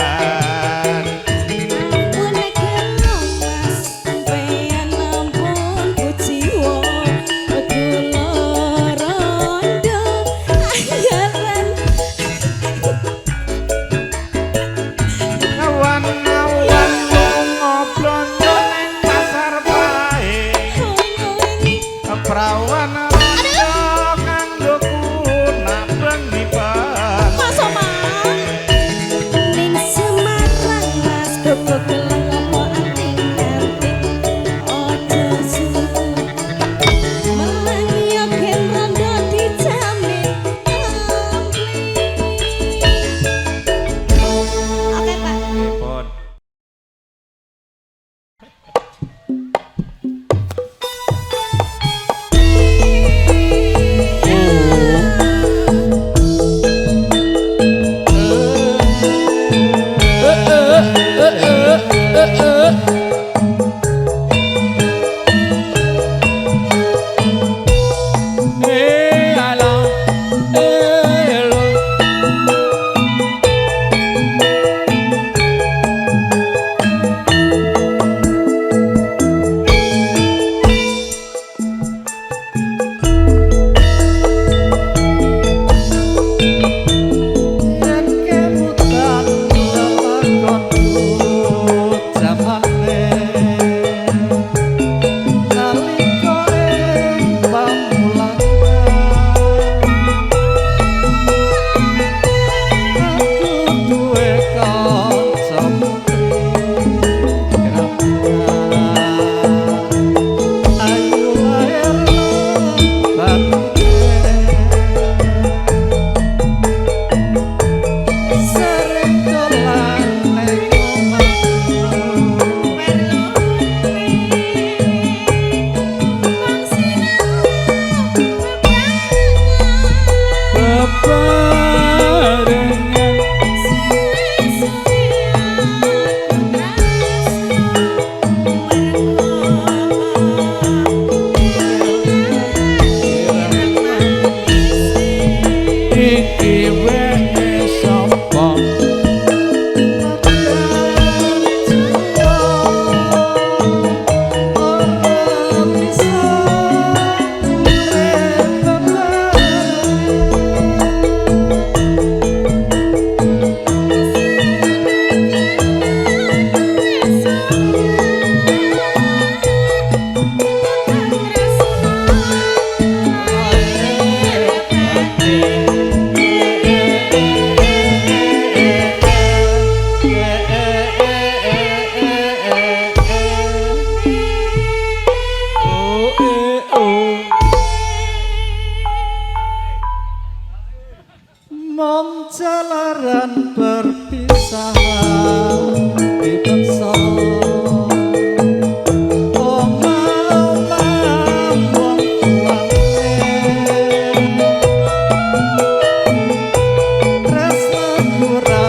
Ampun gelem mas, sampeyan ampun kuciwa, kula rondo ayaran. Awan-awan ngoblonjo ning pasar bae. Prawan rondo kanggo kunak bengi ban. Masa mang ning Semarang mas, koko gelem ngopo anting-anting ojo suku. Melangi yo gen rondo dijamin ampli. Oke Pak. Pun. Jalaran perpisahan dipaksa omah-omah wong tuane tresnaku ra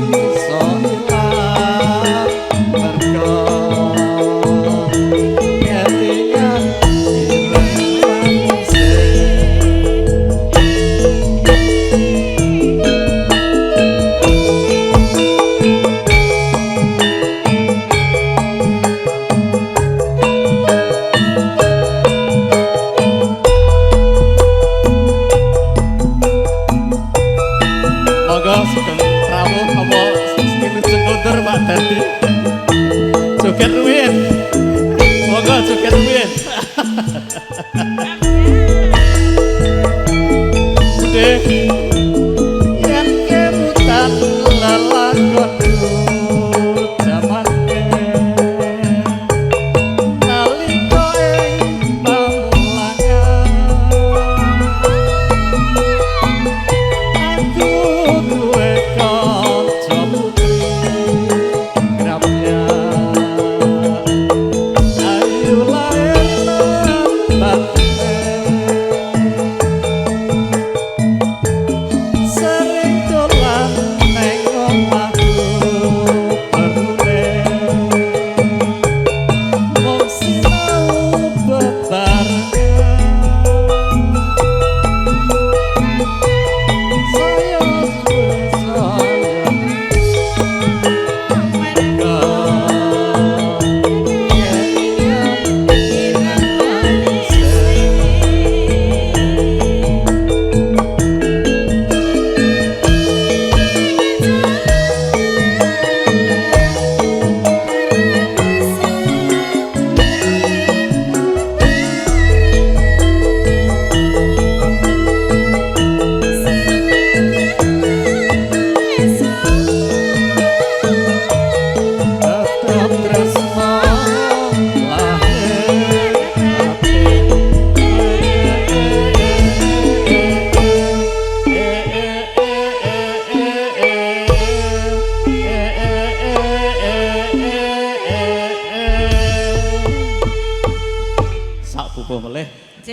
bisa ilang mergo ketingan ilang manise. Monggo sugeng rawuh apa stilu cekundur Pak Dadi. Joget ruwin. Monggo joget ruwin. Dek yen kemutan lelakonku jamane nalika ing pamulangan aku duwe kanca putri grapnya ayu lair batin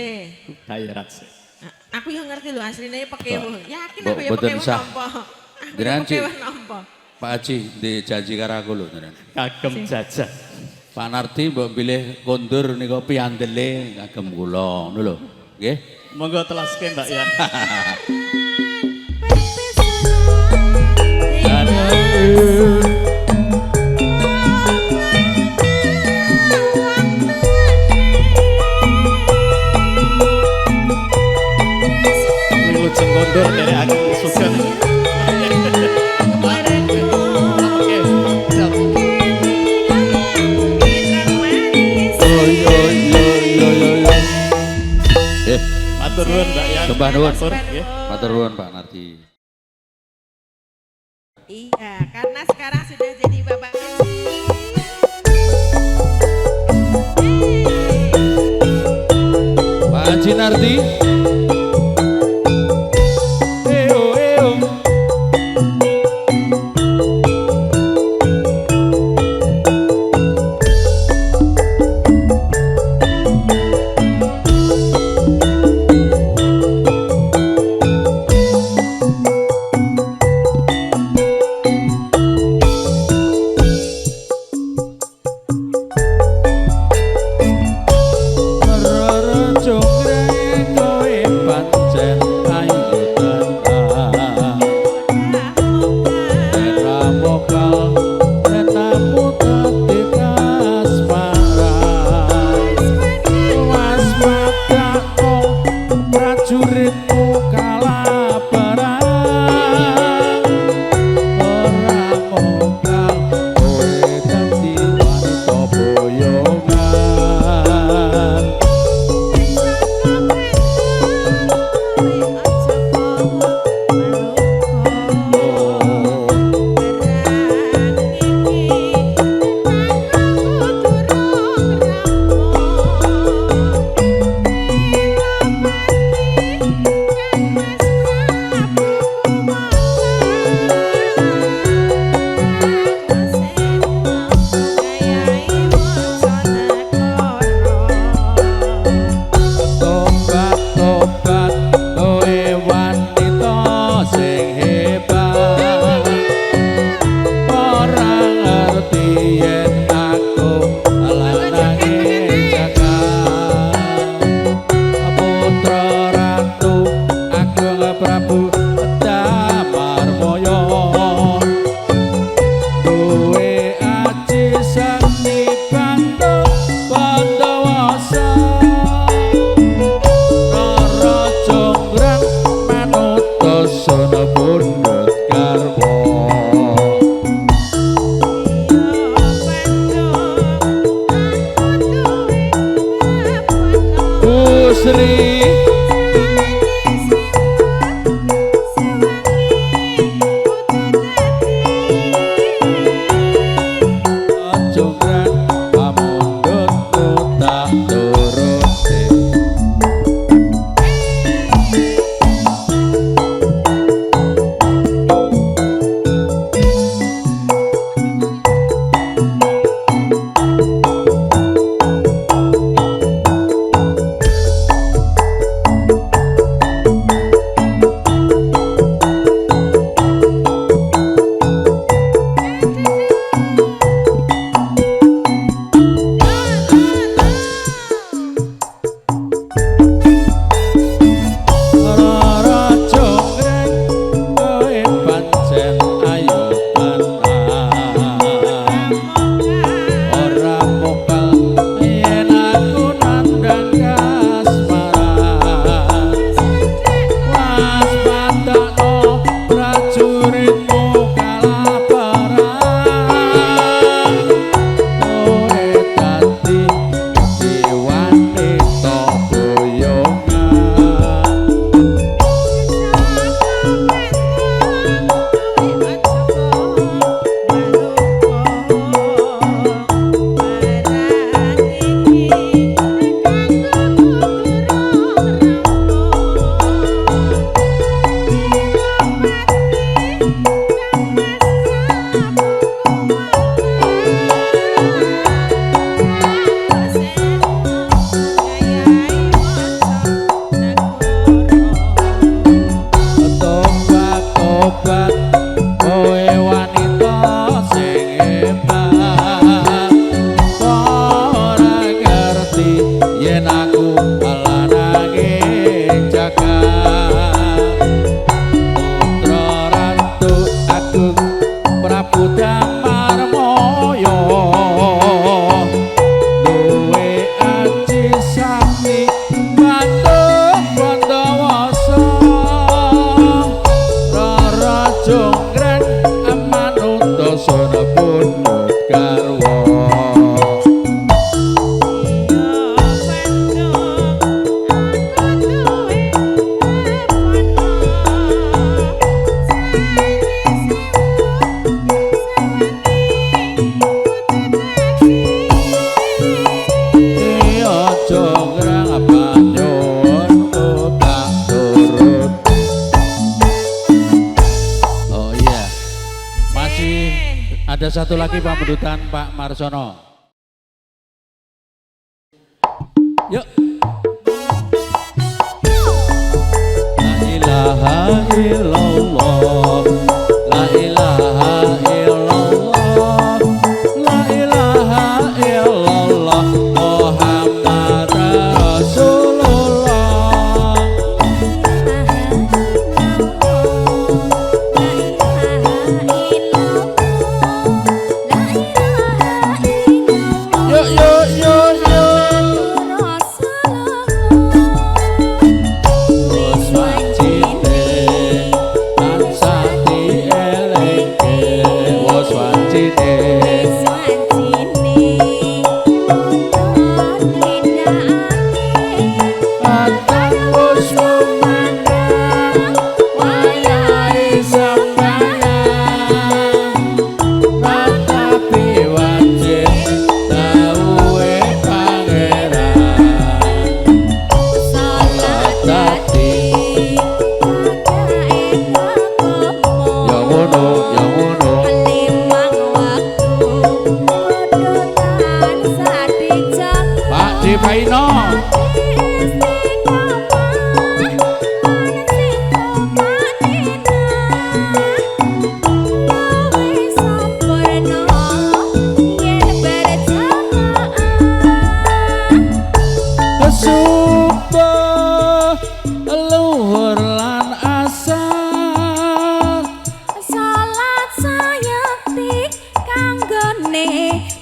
sih. Khairat sih. Aku yang ngerti lho asline pekewo. Yakin Mbok, aku ya boten pekewo sah. nampa. Jenengan, Cik. Pekewo nampa. Pak Haji di janji karo aku lho jenengan. Kagem jajah. Pak Nardi mbok pilih kondur niku piandele kagem kula ngono lho. Nggih. Monggo telaske Mbak ya. Wilujeng kondur dari Ageng Sugeng. Oke, siap. Matur nuwun Mbak ya. Sembah nuwun. Matur, nggih. Matur nuwun Pak Nardi. Iya, karena sekarang sudah jadi Bapak Pak Haji Nardi. Eo eo. Rara jonggrang kowe ada satu lagi pambentutan Pak Marsono. Yuk. La ilaha illallah, la ilaha illallah, la ilaha illallah, Muhammad Rasulullah. Yuk yuk yuk yuk.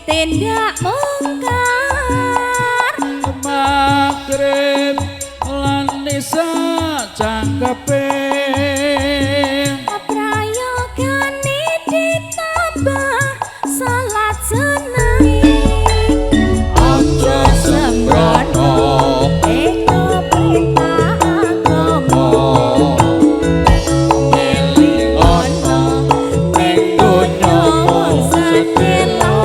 Tindak mungkar Magrib lan nisa cangkepe prayogane ditambah salat senai aja sembrono eko perintah agama eling ono ning donya mung sedelo.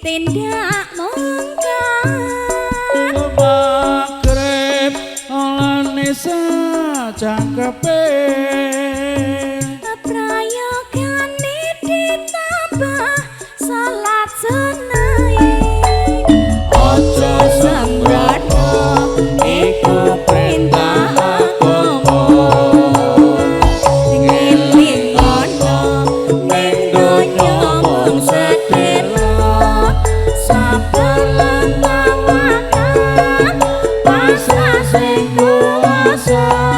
Tindak mungkar Magrib lan nisa cangkepe prayogane ditambah salat senai aja sembrono iku perintah agama eling ono ning donya mung sedelo sabar lan tawakal pasrah sing kuwasa.